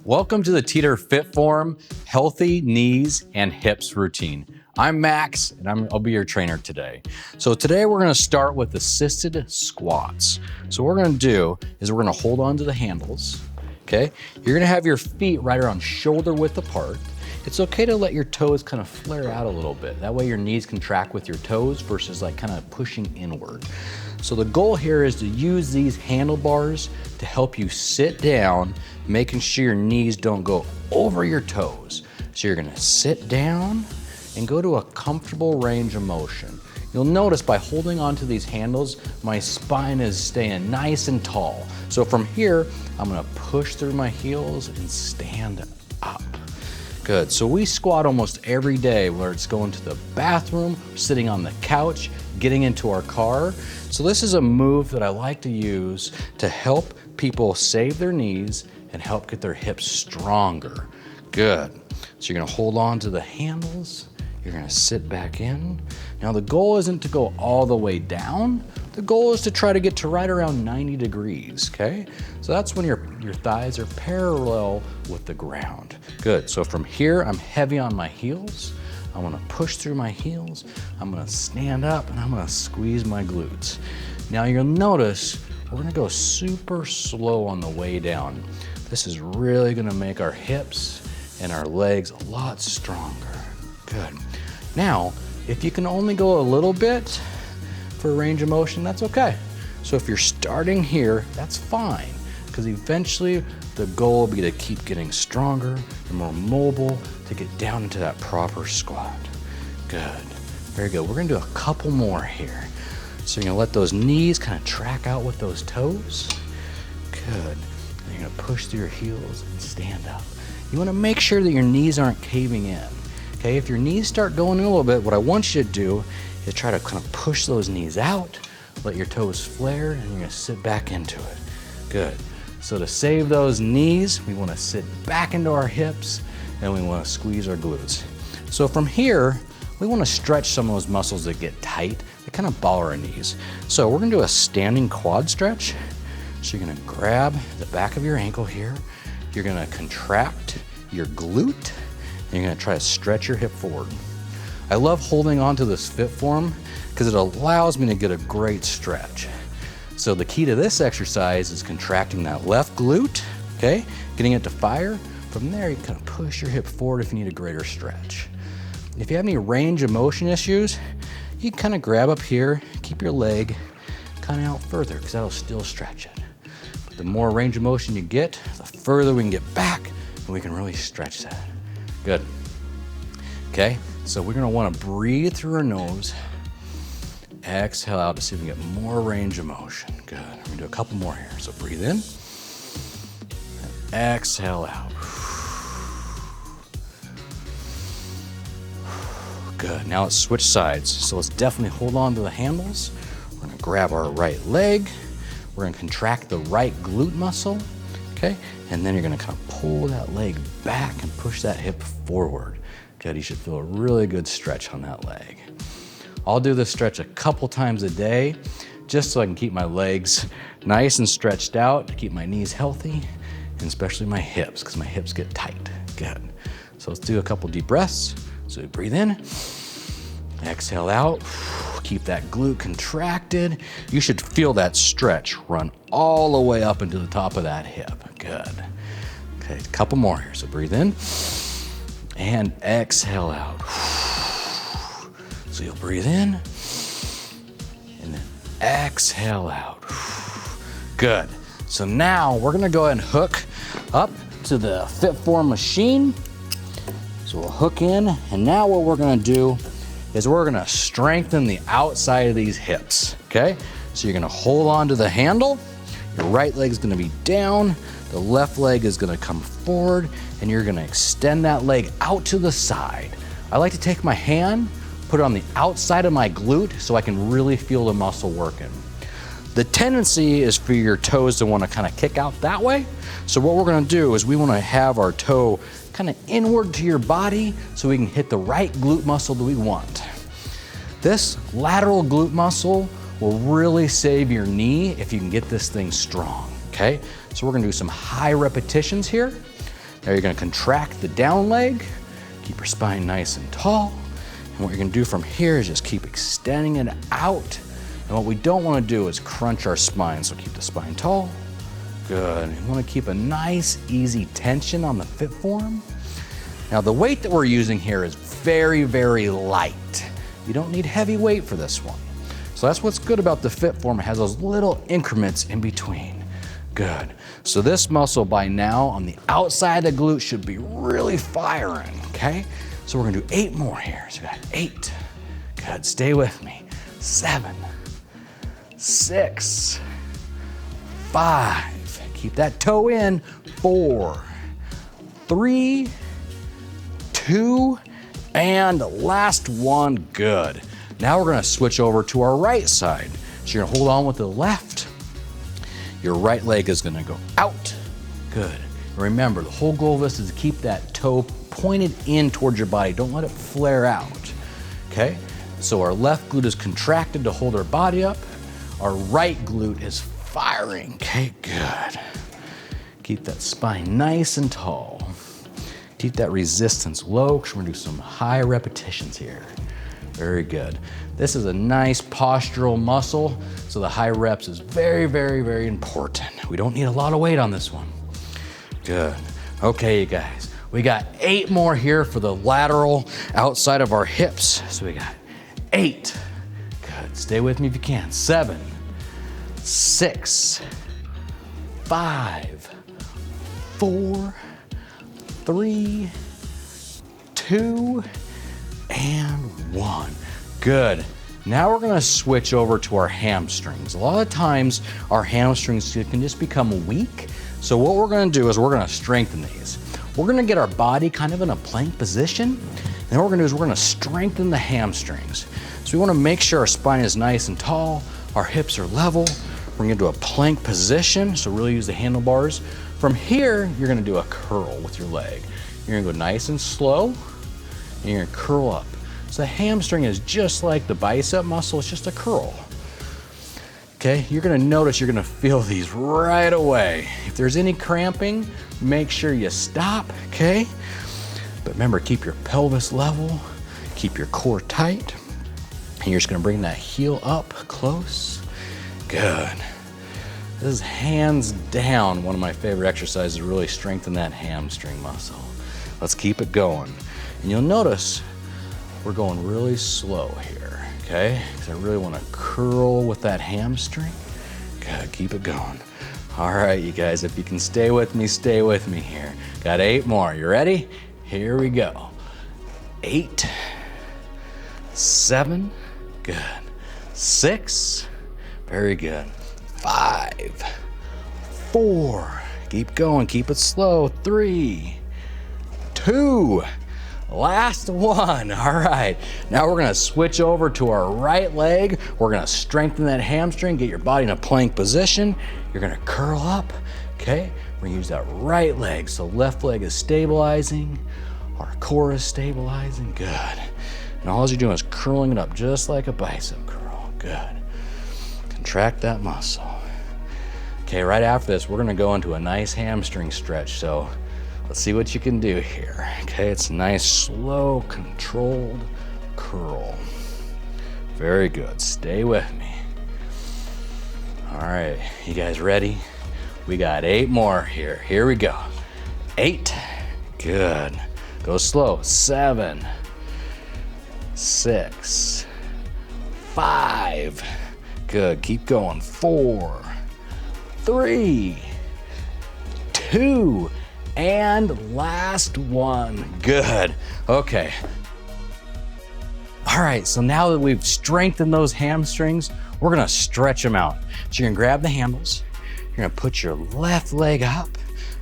Welcome to the Teeter FitForm Healthy Knees and Hips routine. I'm Max and I'll be your trainer today. So today we're gonna start with assisted squats. So what we're gonna do is we're gonna hold on to the handles, okay? You're gonna have your feet right around shoulder width apart. It's okay to let your toes kind of flare out a little bit. That way your knees can track with your toes versus like kind of pushing inward. So the goal here is to use these handlebars to help you sit down, making sure your knees don't go over your toes. So you're gonna sit down and go to a comfortable range of motion. You'll notice by holding onto these handles, my spine is staying nice and tall. So from here, I'm gonna push through my heels and stand up. Good, so we squat almost every day, whether it's going to the bathroom, sitting on the couch, getting into our car. So this is a move that I like to use to help people save their knees and help get their hips stronger. Good, so you're gonna hold on to the handles, you're gonna sit back in. Now the goal isn't to go all the way down, the goal is to try to get to right around 90 degrees, okay? So that's when your thighs are parallel with the ground. Good, so from here, I'm heavy on my heels. I'm gonna push through my heels. I'm gonna stand up and I'm gonna squeeze my glutes. Now you'll notice, we're gonna go super slow on the way down. This is really gonna make our hips and our legs a lot stronger. Good. Now, if you can only go a little bit for range of motion, that's okay. So if you're starting here, that's fine, because eventually the goal will be to keep getting stronger and more mobile to get down into that proper squat. Good, very good. We're gonna do a couple more here. So you're gonna let those knees kind of track out with those toes. Good, and you're gonna push through your heels and stand up. You wanna make sure that your knees aren't caving in. Okay, if your knees start going in a little bit, what I want you to do is try to kind of push those knees out, let your toes flare, and you're gonna sit back into it. Good. So to save those knees, we wanna sit back into our hips and we wanna squeeze our glutes. So from here, we wanna stretch some of those muscles that get tight, that kind of ball our knees. So we're gonna do a standing quad stretch. So you're gonna grab the back of your ankle here, you're gonna contract your glute, and you're gonna try to stretch your hip forward. I love holding on to this FitForm because it allows me to get a great stretch. So the key to this exercise is contracting that left glute, okay? Getting it to fire. From there, you kind of push your hip forward if you need a greater stretch. If you have any range of motion issues, you can kind of grab up here, keep your leg kind of out further because that'll still stretch it. But the more range of motion you get, the further we can get back and we can really stretch that. Good. Okay, so we're gonna wanna breathe through our nose, exhale out to see if we can get more range of motion. Good, we're gonna do a couple more here. So breathe in, and exhale out. Good, now let's switch sides. So let's definitely hold on to the handles. We're gonna grab our right leg. We're gonna contract the right glute muscle, okay? And then you're gonna kind of pull that leg back and push that hip forward. Good, you should feel a really good stretch on that leg. I'll do this stretch a couple times a day, just so I can keep my legs nice and stretched out, to keep my knees healthy, and especially my hips, because my hips get tight. Good. So let's do a couple deep breaths. So breathe in, exhale out, keep that glute contracted. You should feel that stretch run all the way up into the top of that hip. Good. Okay, a couple more here. So breathe in and exhale out. So you'll breathe in and then exhale out. Good. So now we're gonna go ahead and hook up to the FitForm machine. So we'll hook in, and now what we're gonna do is we're gonna strengthen the outside of these hips, okay? So you're gonna hold on to the handle, your right leg's gonna be down, the left leg is gonna come forward, and you're gonna extend that leg out to the side. I like to take my hand, put it on the outside of my glute so I can really feel the muscle working. The tendency is for your toes to wanna kind of kick out that way. So what we're gonna do is we wanna have our toe kind of inward to your body so we can hit the right glute muscle that we want. This lateral glute muscle will really save your knee if you can get this thing strong, okay? So we're gonna do some high repetitions here. Now you're gonna contract the down leg, keep your spine nice and tall. And what you're gonna do from here is just keep extending it out. And what we don't wanna do is crunch our spine, so keep the spine tall. Good, you wanna keep a nice, easy tension on the FitForm. Now the weight that we're using here is very, very light. You don't need heavy weight for this one. So that's what's good about the FitForm. It has those little increments in between. Good. So this muscle by now on the outside of the glute should be really firing, okay? So we're gonna do 8 more here. So we got 8. Good, stay with me. 7, 6, 5. Keep that toe in. 4, 3, 2, and last one. Good. Now we're gonna switch over to our right side. So you're gonna hold on with the left. Your right leg is gonna go out. Good. Remember, the whole goal of this is to keep that toe pointed in towards your body. Don't let it flare out, okay? So our left glute is contracted to hold our body up. Our right glute is firing, okay? Good. Keep that spine nice and tall. Keep that resistance low, because we're gonna do some high repetitions here. Very good. This is a nice postural muscle, so the high reps is very, very, very important. We don't need a lot of weight on this one. Good. Okay, you guys, we got 8 more here for the lateral outside of our hips. So we got 8. Good, stay with me if you can. 7, 6, 5, 4, 3, 2, and 1. Good. Now we're gonna switch over to our hamstrings. A lot of times our hamstrings can just become weak. So what we're gonna do is we're gonna strengthen these. We're gonna get our body kind of in a plank position. And what we're gonna do is we're gonna strengthen the hamstrings. So we wanna make sure our spine is nice and tall, our hips are level. We're gonna do a plank position, so really use the handlebars. From here, you're gonna do a curl with your leg. You're gonna go nice and slow, and you're gonna curl up. So the hamstring is just like the bicep muscle, it's just a curl. Okay, you're gonna notice you're gonna feel these right away. If there's any cramping, make sure you stop, okay? But remember, keep your pelvis level, keep your core tight, and you're just gonna bring that heel up close. Good. This is hands down one of my favorite exercises to really strengthen that hamstring muscle. Let's keep it going. And you'll notice we're going really slow here, okay? Because I really want to curl with that hamstring. Good, keep it going. All right, you guys, if you can stay with me here. Got 8 more, you ready? Here we go. 8, 7, good. 6, very good. 5, 4, keep going, keep it slow. 3, 2, last one. All right, now we're gonna switch over to our right leg. We're gonna strengthen that hamstring, get your body in a plank position. You're gonna curl up, okay? We're gonna use that right leg. So left leg is stabilizing, our core is stabilizing, good. And all you're doing is curling it up just like a bicep curl, good. Contract that muscle. Okay, right after this, we're gonna go into a nice hamstring stretch. So let's see what you can do here. Okay, it's a nice, slow, controlled curl. Very good, stay with me. All right, you guys ready? We got 8 more here. Here we go. 8, good. Go slow. 7, 6, 5, good. Keep going. 4, 3, 2, and last one. Good. Okay. All right, so now that we've strengthened those hamstrings, we're gonna stretch them out. So you're gonna grab the handles, you're gonna put your left leg up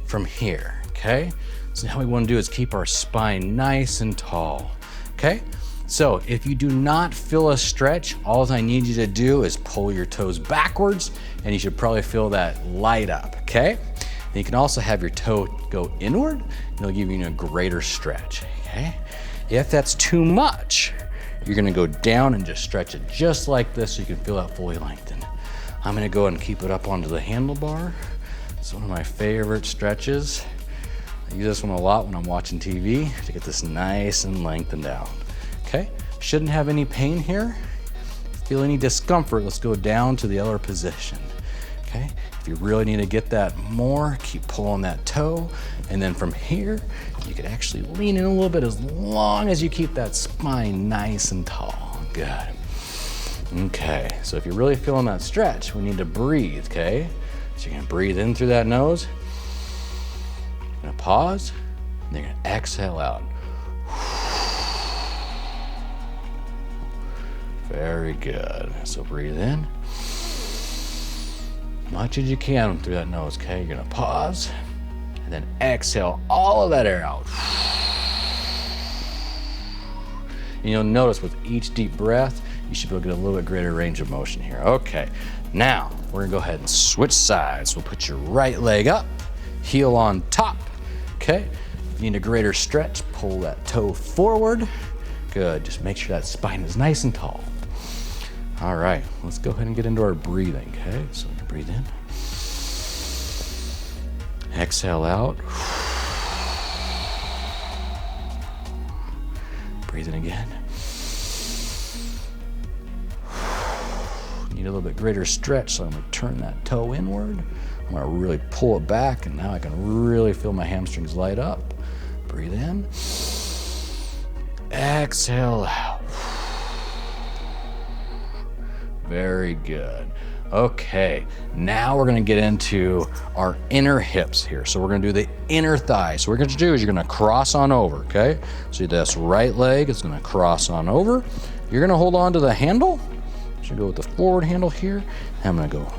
from here, okay? So now what we wanna do is keep our spine nice and tall, okay? So if you do not feel a stretch, all I need you to do is pull your toes backwards, and you should probably feel that light up, okay? And you can also have your toe go inward, and it'll give you a greater stretch, okay? If that's too much, you're gonna go down and just stretch it just like this so you can feel that fully lengthened. I'm gonna go ahead and keep it up onto the handlebar. It's one of my favorite stretches. I use this one a lot when I'm watching TV to get this nice and lengthened out. Okay, shouldn't have any pain here. Feel any discomfort, let's go down to the other position. Okay, if you really need to get that more, keep pulling that toe. And then from here, you can actually lean in a little bit as long as you keep that spine nice and tall. Good. Okay, so if you're really feeling that stretch, we need to breathe, okay? So you're gonna breathe in through that nose. You're gonna pause, and then you're gonna exhale out. Very good. So breathe in. Much as you can through that nose, okay? You're gonna pause, and then exhale all of that air out. And you'll notice with each deep breath, you should be able to get a little bit greater range of motion here. Okay, now we're gonna go ahead and switch sides. We'll put your right leg up, heel on top, okay? If you need a greater stretch, pull that toe forward. Good, just make sure that spine is nice and tall. All right, let's go ahead and get into our breathing, okay? So we can breathe in. Exhale out. Breathe in again. Need a little bit greater stretch, so I'm gonna turn that toe inward. I'm gonna really pull it back, and now I can really feel my hamstrings light up. Breathe in. Exhale out. Very good. Okay, now we're gonna get into our inner hips here. So we're gonna do the inner thigh. So what we're gonna do is you're gonna cross on over, okay? So this right leg is gonna cross on over. You're gonna hold on to the handle. So go with the forward handle here. And I'm gonna go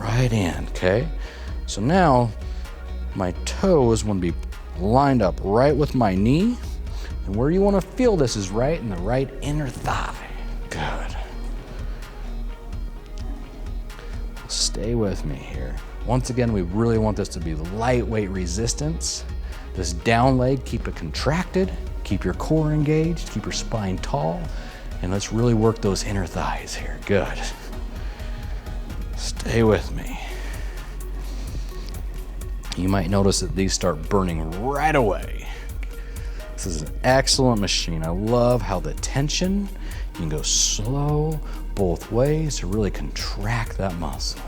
right in, okay? So now my toes wanna be lined up right with my knee. And where you wanna feel this is right in the right inner thigh. Good. Stay with me here. Once again, we really want this to be lightweight resistance. This down leg, keep it contracted, keep your core engaged, keep your spine tall, and let's really work those inner thighs here. Good. Stay with me. You might notice that these start burning right away. This is an excellent machine. I love how the tension, you can go slow both ways to really contract that muscle.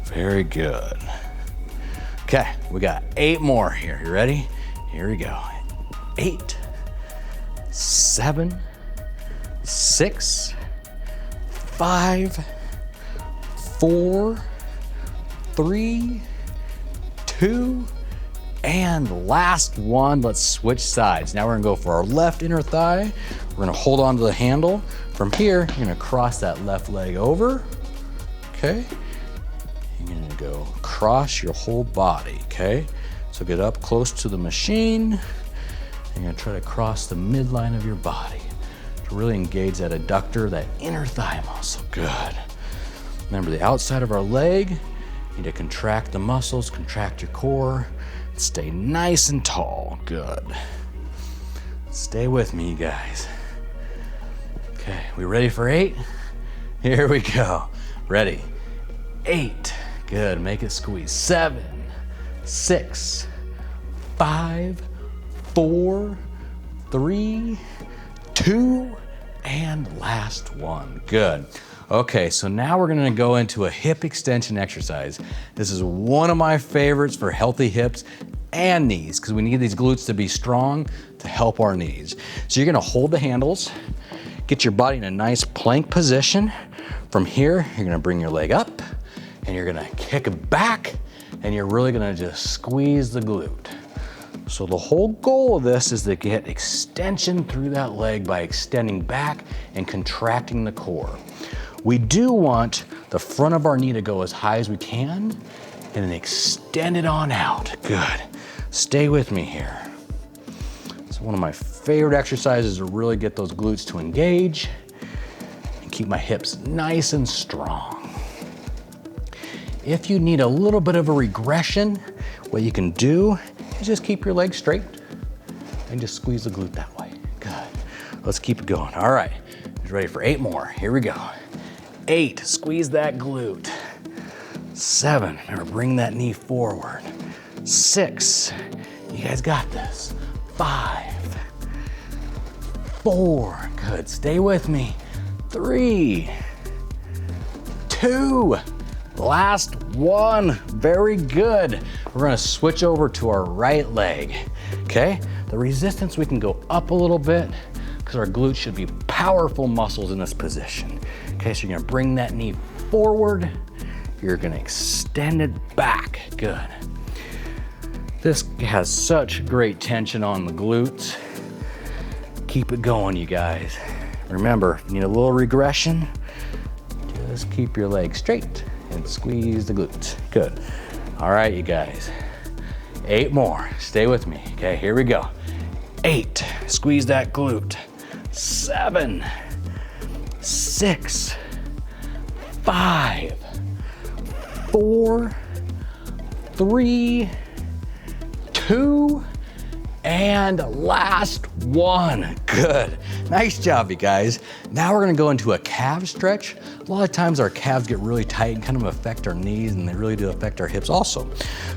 Very good. Okay, we got 8 more here. You ready? Here we go. 8, 7, 6, 5, 4, 3, 2, and last one. Let's switch sides. Now we're gonna go for our left inner thigh. We're gonna hold on to the handle. From here, you're gonna cross that left leg over, okay? You're gonna go across your whole body, okay? So get up close to the machine. You're gonna try to cross the midline of your body to really engage that adductor, that inner thigh muscle. Good. Remember, the outside of our leg, you need to contract the muscles, contract your core, and stay nice and tall. Good. Stay with me, you guys. Okay, we ready for 8? Here we go. Ready? 8. Good, make it squeeze. 7, 6, 5, 4, 3, 2, and last one. Good. Okay, so now we're gonna go into a hip extension exercise. This is one of my favorites for healthy hips and knees, because we need these glutes to be strong to help our knees. So you're gonna hold the handles, get your body in a nice plank position. From here, you're gonna bring your leg up, and you're gonna kick it back, and you're really gonna just squeeze the glute. So the whole goal of this is to get extension through that leg by extending back and contracting the core. We do want the front of our knee to go as high as we can, and then extend it on out. Good. Stay with me here. It's one of my favorite exercises to really get those glutes to engage and keep my hips nice and strong. If you need a little bit of a regression, what you can do is just keep your legs straight and just squeeze the glute that way. Good. Let's keep it going. All right, you ready for 8 more? Here we go. 8, squeeze that glute. 7, remember, bring that knee forward. 6, You guys got this. 5, 4, good, stay with me. 3, 2, last one, very good. We're gonna switch over to our right leg, okay? The resistance, we can go up a little bit because our glutes should be powerful muscles in this position. Okay, so you're gonna bring that knee forward, you're gonna extend it back, good. This has such great tension on the glutes. Keep it going, you guys. Remember, if you need a little regression, just keep your legs straight and squeeze the glutes. Good. All right, you guys. 8 more. Stay with me. Okay, here we go. 8. Squeeze that glute. 7, 6, 5, 4, 3, 2, and last one. Good. Nice job, you guys. Now we're gonna go into a calf stretch. A lot of times our calves get really tight and kind of affect our knees, and they really do affect our hips also.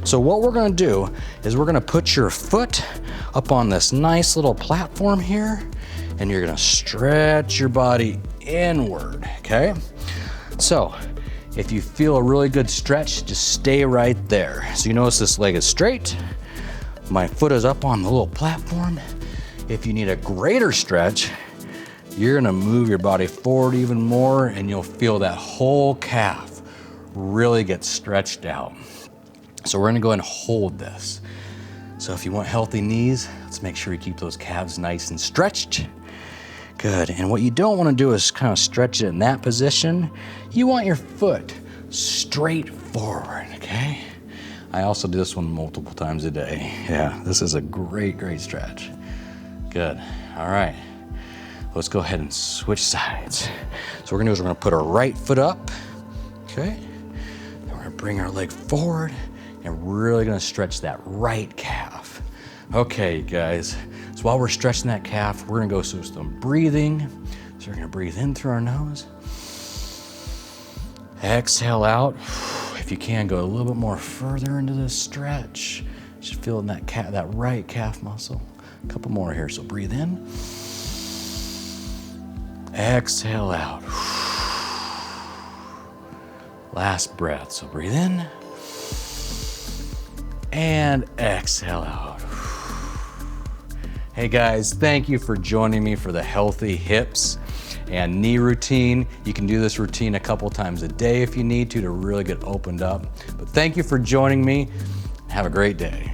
So what we're gonna do is we're gonna put your foot up on this nice little platform here, and you're gonna stretch your body inward, okay? So if you feel a really good stretch, just stay right there. So you notice this leg is straight, my foot is up on the little platform. If you need a greater stretch, you're gonna move your body forward even more, and you'll feel that whole calf really get stretched out. So we're gonna go ahead and hold this. So if you want healthy knees, let's make sure you keep those calves nice and stretched. Good, and what you don't wanna do is kind of stretch it in that position. You want your foot straight forward, okay? I also do this one multiple times a day. Yeah, this is a great, great stretch. Good, all right. Let's go ahead and switch sides. So what we're gonna do is we're gonna put our right foot up, okay? Then we're gonna bring our leg forward and really gonna stretch that right calf. Okay, guys, so while we're stretching that calf, we're gonna go through some breathing. So we're gonna breathe in through our nose. Exhale out. If you can, go a little bit more further into this stretch. Just feeling that right calf muscle. A couple more here, so breathe in. Exhale out. Last breath, so breathe in. And exhale out. Hey guys, thank you for joining me for the healthy hips and knee routine. You can do this routine a couple times a day if you need to really get opened up. But thank you for joining me. Have a great day.